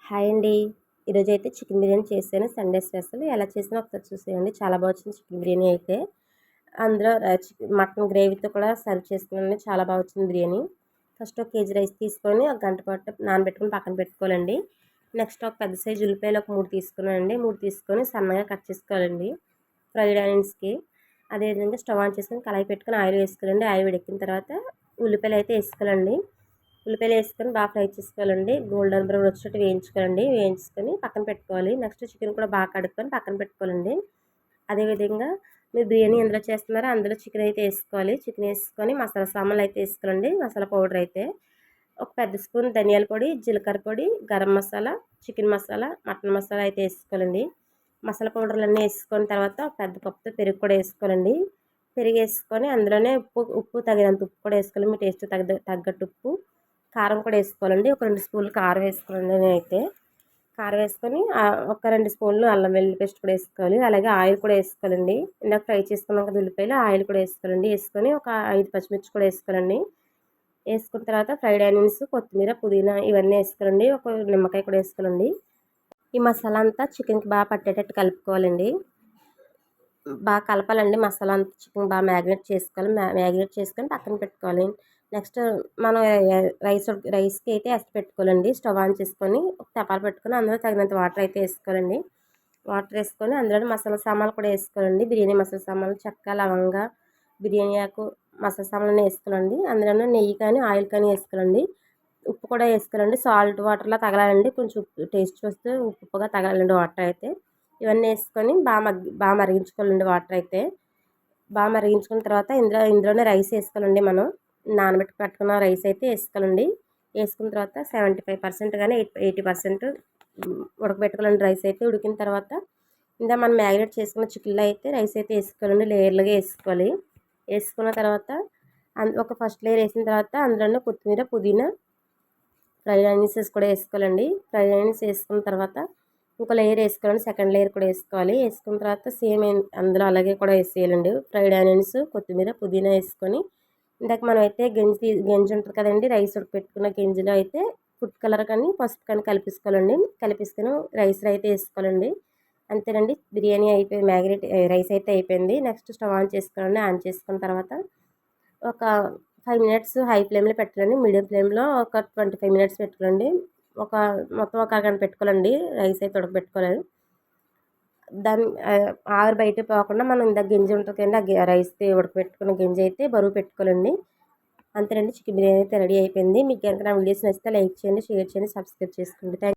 Hi అండి. ఈరోజైతే chicken biryani చేశాను. Sunday special. ఎలా చేసానో ఒకసారి చూసేయండి. చాలా బాగా వచ్చింది చికెన్ బిర్యానీ అయితే. అందులో మటన్ గ్రేవీతో కూడా సర్వ్ చేసుకున్నాను. చాలా బాగా వచ్చింది బిర్యానీ. ఫస్ట్ 1 కేజీ రైస్ తీసుకొని ఒక గంట పాటు నానబెట్టుకొని పక్కన పెట్టుకోవాలండి. నెక్స్ట్ ఒక పెద్ద సైజు ఉల్లిపాయలు ఒక 3 తీసుకున్నానండి. 3 తీసుకొని సన్నగా కట్ చేసుకోవాలండి ఫ్రైడ్ ఆనియన్స్కి. అదేవిధంగా స్టవ్ ఆన్ చేసుకొని కళాయి పెట్టుకొని ఆయిల్ వేసుకోవాలండి. ఆయిల్ వేడెక్కిన తర్వాత ఉల్లిపాయలు అయితే వేసుకోవాలండి. ఉల్లిపాయలు వేసుకొని బాగా ఫ్రై చేసుకోవాలండి. గోల్డెన్ బ్రౌన్ వచ్చేటట్టు వేయించుకోవాలండి. వేయించుకొని పక్కన పెట్టుకోవాలి. నెక్స్ట్ చికెన్ కూడా బాగా కడుక్కొని పక్కన పెట్టుకోవాలండి. అదేవిధంగా మీరు బిర్యానీ ఎందులో చేస్తున్నారో అందులో చికెన్ అయితే వేసుకోవాలి. చికెన్ వేసుకొని మసాలా సామాన్లు అయితే వేసుకోవాలండి. మసాలా పౌడర్ అయితే ఒక పెద్ద స్పూన్ ధనియాల పొడి, జీలకర్ర పొడి, గరం మసాలా, చికెన్ మసాలా, మటన్ మసాలా అయితే వేసుకోవాలండి. మసాలా పౌడర్లన్నీ వేసుకున్న తర్వాత ఒక పెద్ద కప్పుతో పెరుగు కూడా వేసుకోవాలండి. పెరుగు వేసుకొని అందులోనే ఉప్పు తగినంత ఉప్పు కూడా వేసుకోవాలి. మీ టేస్ట్ తగ్గట్టు ఉప్పు, కారం కూడా వేసుకోవాలండి. ఒక 2 స్పూన్లు కారం వేసుకోవాలండి. నేనైతే కారం వేసుకొని ఒక 2 స్పూన్లు అల్లం వెల్లుల్లి పేస్ట్ కూడా వేసుకోవాలి. అలాగే ఆయిల్ కూడా వేసుకోవాలండి. ఇందాక ఫ్రై చేసుకున్నాం కదా ఉల్లిపాయలు, ఆయిల్ కూడా వేసుకోవాలండి. వేసుకొని ఒక 5 పచ్చిమిర్చి కూడా వేసుకోవాలండి. వేసుకున్న తర్వాత ఫ్రైడ్ ఆనియన్స్, కొత్తిమీర, పుదీనా ఇవన్నీ వేసుకోవాలండి. ఒక నిమ్మకాయ కూడా వేసుకోవాలండి. ఈ మసాలా అంతా చికెన్కి బాగా పట్టేటట్టు కలుపుకోవాలండి. బాగా కలపాలండి. మసాలా అంతా చికెన్ బాగా మ్యాగ్నేట్ చేసుకోవాలి. మ్యాగ్నేట్ చేసుకొని పక్కన పెట్టుకోవాలి. నెక్స్ట్ మనం రైస్కి అయితే ఎసరు పెట్టుకోవాలండి. స్టవ్ ఆన్ చేసుకొని ఒక తపాలు పెట్టుకొని అందులో తగినంత వాటర్ అయితే వేసుకోవాలండి. వాటర్ వేసుకొని అందులో మసాలా సామాన్లు కూడా వేసుకోవాలండి. బిర్యానీ మసాలా సామాన్లు, చెక్క, లవంగ, బిర్యానీ ఆకు, మసాలా సామాన్లు వేసుకోవాలండి. అందులోనే నెయ్యి కానీ ఆయిల్ కానీ వేసుకోవాలండి. ఉప్పు కూడా వేసుకోవాలండి. సాల్ట్ వాటర్లా తగలాలండి. కొంచెం టేస్ట్ చూస్తే ఉప్పుగా తగలాలండి వాటర్ అయితే. ఇవన్నీ వేసుకొని బాగా మరిగించుకోవాలండి. వాటర్ అయితే బాగా మరిగించుకున్న తర్వాత ఇందులోనే రైస్ వేసుకోవాలండి. మనం నానబెట్టి పెట్టుకున్న రైస్ అయితే వేసుకోవాలండి. వేసుకున్న తర్వాత 75% కానీ 80% ఉడకబెట్టుకోవాలండి. రైస్ అయితే ఉడికిన తర్వాత మనం మ్యాగ్నేట్ చేసుకున్న చికెన్లో అయితే రైస్ అయితే వేసుకోవాలండి. లేయర్లుగా వేసుకోవాలి. వేసుకున్న తర్వాత ఒక ఫస్ట్ లేయర్ వేసిన తర్వాత అందులోనే కొత్తిమీర, పుదీనా, ఫ్రైడ్ ఆనియన్స్ కూడా వేసుకోవాలండి. ఫ్రైడ్ ఆనియన్స్ వేసుకున్న తర్వాత ఇంకో లేయర్ వేసుకోవాలండి. సెకండ్ లేయర్ కూడా వేసుకోవాలి. వేసుకున్న తర్వాత సేమ్ అందులో అలాగే కూడా వేసేయాలండి. ఫ్రైడ్ ఆనియన్స్, కొత్తిమీర, పుదీనా వేసుకొని ఇందాక మనం అయితే గంజి ఉంటుంది కదండి, రైస్ ఉడకపెట్టుకున్న గంజిలో అయితే ఫుడ్ కలర్ కానీ పసుపు కానీ కలిపేసుకోవాలండి. కలిపేసుకొని రైస్లో అయితే వేసుకోవాలండి. అంతేనండి, బిర్యానీ అయిపోయి రైస్ అయితే అయిపోయింది. నెక్స్ట్ స్టవ్ ఆన్ చేసుకోవాలండి. ఆన్ చేసుకున్న తర్వాత ఒక 5 మినిట్స్ హై ఫ్లేమ్లో పెట్టాలండి. మీడియం ఫ్లేమ్లో ఒక 25 మినిట్స్ పెట్టుకోండి. మొత్తం ఒక అరగంట పెట్టుకోవాలండి. రైస్ అయితే ఉడకబెట్టుకోవాలి. దాన్ని ఆవిరి బయట పోకుండా మనం ఇందాక గింజ ఉంటుంది కదండి, ఆ రైస్ ఉడకబెట్టుకున్న గింజ అయితే బరువు పెట్టుకోవాలండి. అంతేనండి, చికెన్ బిర్యానీ అయితే రెడీ అయిపోయింది. మీకు కనుక నా వీడియోస్ నచ్చితే లైక్ చేయండి, షేర్ చేయండి, సబ్స్క్రైబ్ చేసుకోండి.